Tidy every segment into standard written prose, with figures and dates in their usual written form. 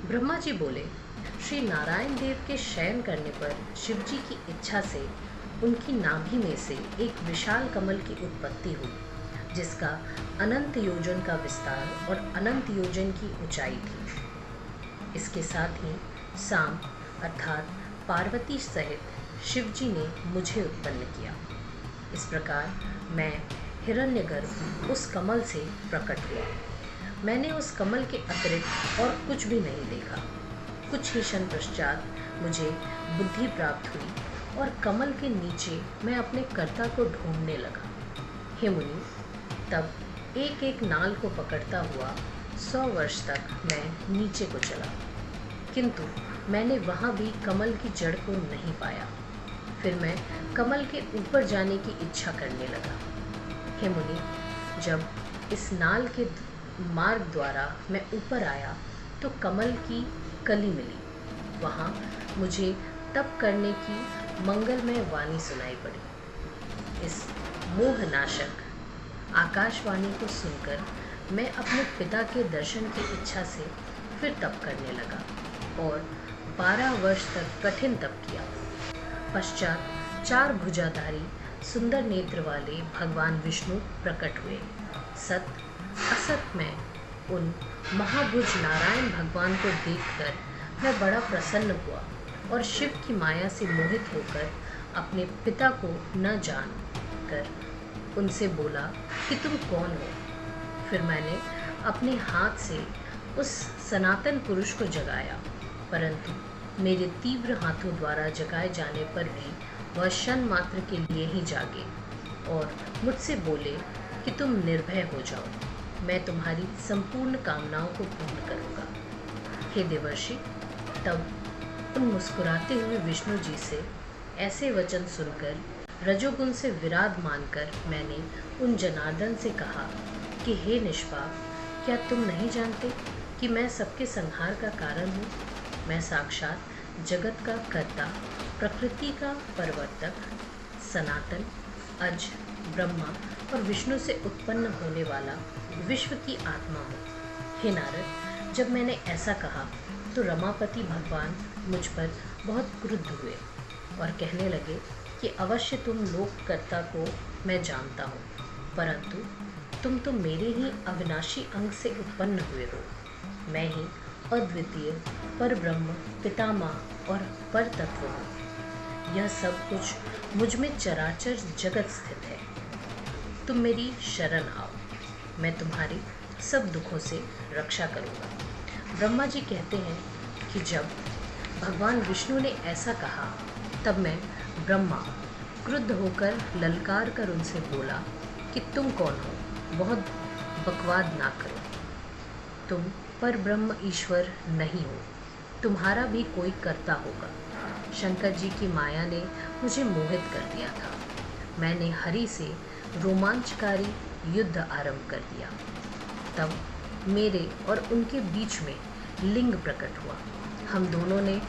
ब्रह्मा जी बोले, श्री नारायण देव के शयन करने पर शिव जी की इच्छा से उनकी नाभि में से एक विशाल कमल की उत्पत्ति हुई, जिसका अनंत योजन का विस्तार और अनंत योजन की ऊंचाई थी। इसके साथ ही साम अर्थात पार्वती सहित शिव जी ने मुझे उत्पन्न किया। इस प्रकार मैं हिरण्यगर्भ उस कमल से प्रकट हुआ। मैंने उस कमल के अतिरिक्त और कुछ भी नहीं देखा। कुछ ही क्षण पश्चात मुझे बुद्धि प्राप्त हुई और कमल के नीचे मैं अपने कर्ता को ढूंढने लगा। हे मुनि, तब एक एक नाल को पकड़ता हुआ 100 वर्ष तक मैं नीचे को चला, किंतु मैंने वहाँ भी कमल की जड़ को नहीं पाया। फिर मैं कमल के ऊपर जाने की इच्छा करने लगा। हे मुनि, जब इस नाल के मार्ग द्वारा मैं ऊपर आया तो कमल की कली मिली। वहाँ मुझे तप करने की मंगलमय वाणी सुनाई पड़ी। इस मोहनाशक आकाशवाणी को सुनकर मैं अपने पिता के दर्शन की इच्छा से फिर तप करने लगा और 12 वर्ष तक कठिन तप किया। पश्चात 4 भुजाधारी सुंदर नेत्र वाले भगवान विष्णु प्रकट हुए। सत असत में उन महाभुज नारायण भगवान को देखकर मैं बड़ा प्रसन्न हुआ और शिव की माया से मोहित होकर अपने पिता को न जान कर उनसे बोला कि तुम कौन हो। फिर मैंने अपने हाथ से उस सनातन पुरुष को जगाया, परंतु मेरे तीव्र हाथों द्वारा जगाए जाने पर भी वह क्षण मात्र के लिए ही जागे और मुझसे बोले कि तुम निर्भय हो जाओ, मैं तुम्हारी संपूर्ण कामनाओं को पूर्ण करूँगा। हे देवर्षि, तब उन मुस्कुराते हुए विष्णु जी से ऐसे वचन सुनकर रजोगुण से विराग मानकर मैंने उन जनार्दन से कहा कि हे निष्पाप, क्या तुम नहीं जानते कि मैं सबके संहार का कारण हूँ? मैं साक्षात जगत का कर्ता, प्रकृति का परिवर्तक, सनातन, अज, ब्रह्मा और विष्णु से उत्पन्न होने वाला विश्व की आत्मा हूँ। हे नारद, जब मैंने ऐसा कहा तो रमापति भगवान मुझ पर बहुत क्रुद्ध हुए और कहने लगे कि अवश्य तुम लोककर्ता को मैं जानता हूँ, परंतु तुम तो मेरे ही अविनाशी अंग से उत्पन्न हुए हो। मैं ही अद्वितीय परब्रह्म, पितामह और परतत्व हूँ। यह सब कुछ मुझ में चराचर जगत स्थित है। तुम मेरी शरण आओ, मैं तुम्हारी सब दुखों से रक्षा करूँगा। ब्रह्मा जी कहते हैं कि जब भगवान विष्णु ने ऐसा कहा तब मैं ब्रह्मा क्रुद्ध होकर ललकार कर उनसे बोला कि तुम कौन हो, बहुत बकवाद ना करो। तुम पर ब्रह्म ईश्वर नहीं हो, तुम्हारा भी कोई कर्ता होगा। शंकर जी की माया ने मुझे मोहित कर दिया था। मैंने हरि से रोमांचकारी युद्ध आरंभ कर दिया। तब मेरे और उनके बीच में लिंग प्रकट हुआ। हम दोनों ने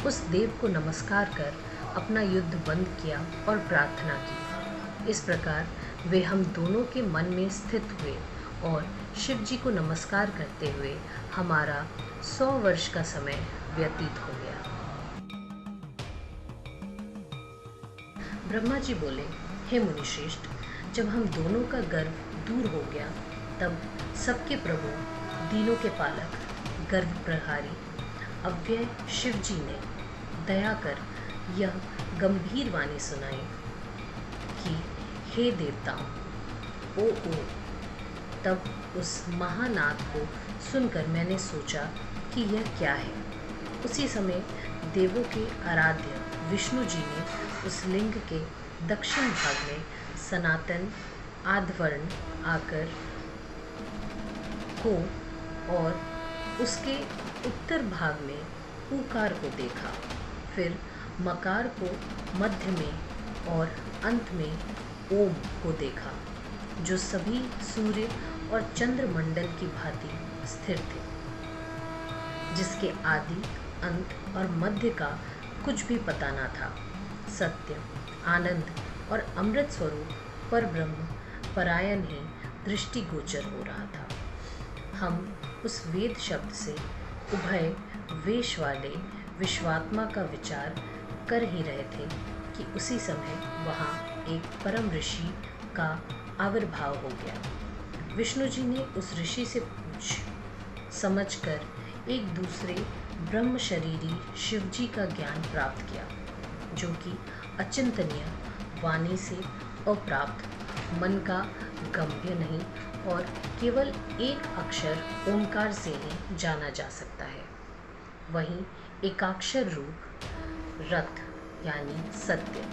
उस देव को नमस्कार कर अपना युद्ध बंद किया और प्रार्थना की। इस प्रकार वे हम दोनों के मन में स्थित हुए और शिव जी को नमस्कार करते हुए हमारा 100 वर्ष का समय व्यतीत हो गया। ब्रह्मा जी बोले, हे मुनिश्रेष्ठ, जब हम दोनों का गर्व दूर हो गया तब सबके प्रभु, दीनों के पालक, गर्भ प्रहारी अव्यय शिव जी ने दया कर यह गंभीर वाणी सुनाई कि हे देवताओं, ओ। तब उस महानाद को सुनकर मैंने सोचा कि यह क्या है। उसी समय देवों के आराध्य विष्णु जी ने उस लिंग के दक्षिण भाग में सनातन आद्वर्ण आकर को और उसके उत्तर भाग में ऊकार को देखा, फिर मकार को मध्य में और अंत में ओम को देखा, जो सभी सूर्य और चंद्रमंडल की भांति स्थिर थे, जिसके आदि, अंत और मध्य का कुछ भी पता न था। सत्य, आनंद और अमृत स्वरूप पर ब्रह्म परायण ही दृष्टिगोचर हो रहा था। हम उस वेद शब्द से उभय वेश वाले विश्वात्मा का विचार कर ही रहे थे कि उसी समय वहाँ एक परम ऋषि का आविर्भाव हो गया। विष्णु जी ने उस ऋषि से पूछ समझकर एक दूसरे ब्रह्म शरीरी शिव जी का ज्ञान प्राप्त किया, जो कि अचिंतनीय, वाणी से अप्राप्त, मन का गम्य नहीं और केवल एक अक्षर ओंकार से ही जाना जा सकता है। वहीं एकाक्षर रूप रत यानी सत्य,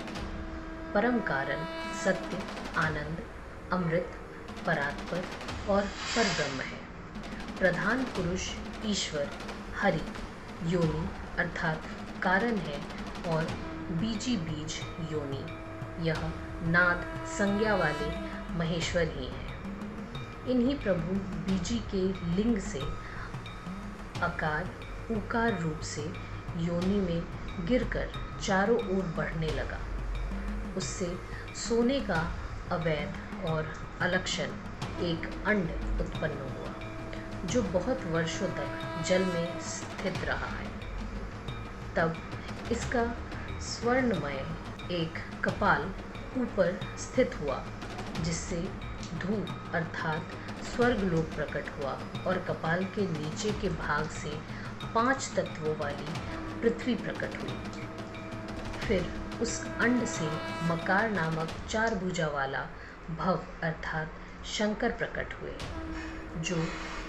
परम कारण, सत्य, आनंद, अमृत, परात्पर और परब्रह्म है। प्रधान पुरुष ईश्वर हरि योनि अर्थात कारण है और बीजी बीज योनि, यह नाद संज्ञा वाले महेश्वर ही हैं। इन्हीं प्रभु बीजी के लिंग से आकार उकार रूप से योनि में गिरकर चारों ओर बढ़ने लगा। उससे सोने का अवैध और अलक्षण एक अंड उत्पन्न हुआ, जो बहुत वर्षों तक जल में स्थित रहा है। तब इसका स्वर्णमय एक कपाल ऊपर स्थित हुआ, जिससे धूप अर्थात स्वर्गलोक प्रकट हुआ और कपाल के नीचे के भाग से 5 तत्वों वाली पृथ्वी प्रकट हुई। फिर उस अंड से मकार नामक 4 भुजा वाला भव अर्थात शंकर प्रकट हुए, जो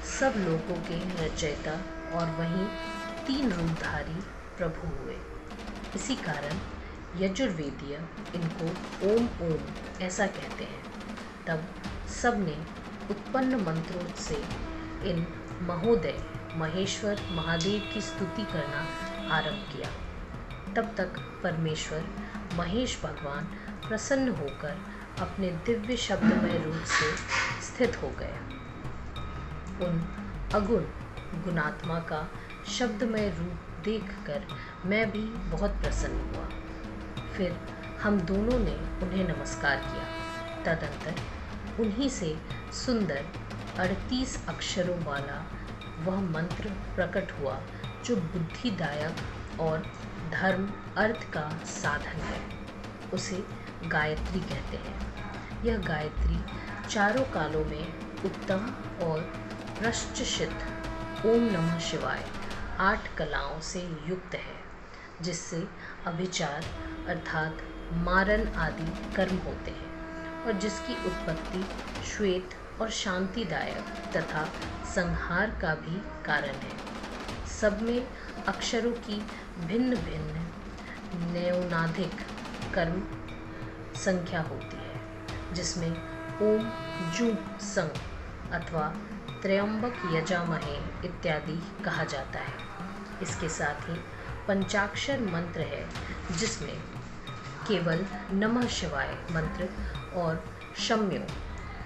सब लोगों के रचयिता और वहीं 3 रूपधारी प्रभु हुए। इसी कारण यजुर्वेदीय इनको ओम ओम ऐसा कहते हैं। तब सबने उत्पन्न मंत्रों से इन महोदय महेश्वर महादेव की स्तुति करना आरंभ किया। तब तक परमेश्वर महेश भगवान प्रसन्न होकर अपने दिव्य शब्दमय रूप से स्थित हो गए। उन अगुण गुणात्मा का शब्दमय रूप देखकर मैं भी बहुत प्रसन्न हुआ। फिर हम दोनों ने उन्हें नमस्कार किया। तदंतर उन्हीं से सुंदर 38 अक्षरों वाला वह मंत्र प्रकट हुआ, जो बुद्धिदायक और धर्म अर्थ का साधन है। उसे गायत्री कहते हैं। यह गायत्री चारों कालों में उत्तम और प्रश्चित ओम नमः शिवाय 8 कलाओं से युक्त है, जिससे अभिचार अर्थात मारन आदि कर्म होते हैं और जिसकी उत्पत्ति श्वेत और शांतिदायक तथा संहार का भी कारण है। सब में अक्षरों की भिन्न भिन्न न्यूनाधिक कर्म संख्या होती है, जिसमें ओम जू संग अथवा त्र्यंबक यजामहे इत्यादि कहा जाता है। इसके साथ ही पंचाक्षर मंत्र है, जिसमें केवल नमः शिवाय मंत्र और शम्यो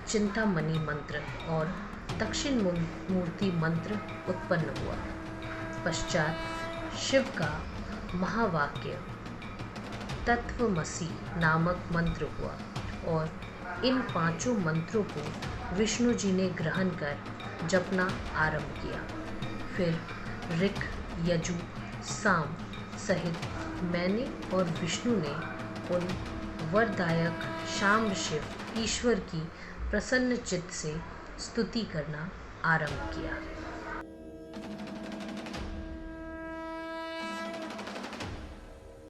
चिंतामणि मंत्र और दक्षिण मूर्ति मंत्र उत्पन्न हुआ। पश्चात शिव का महावाक्य तत्वमसि नामक मंत्र हुआ और इन 5 मंत्रों को विष्णु जी ने ग्रहण कर जपना आरंभ किया। फिर ऋक यजु साम सहित मैंने और विष्णु ने उन वरदायक शाम्ब शिव ईश्वर की प्रसन्न चित्त से स्तुति करना आरंभ किया।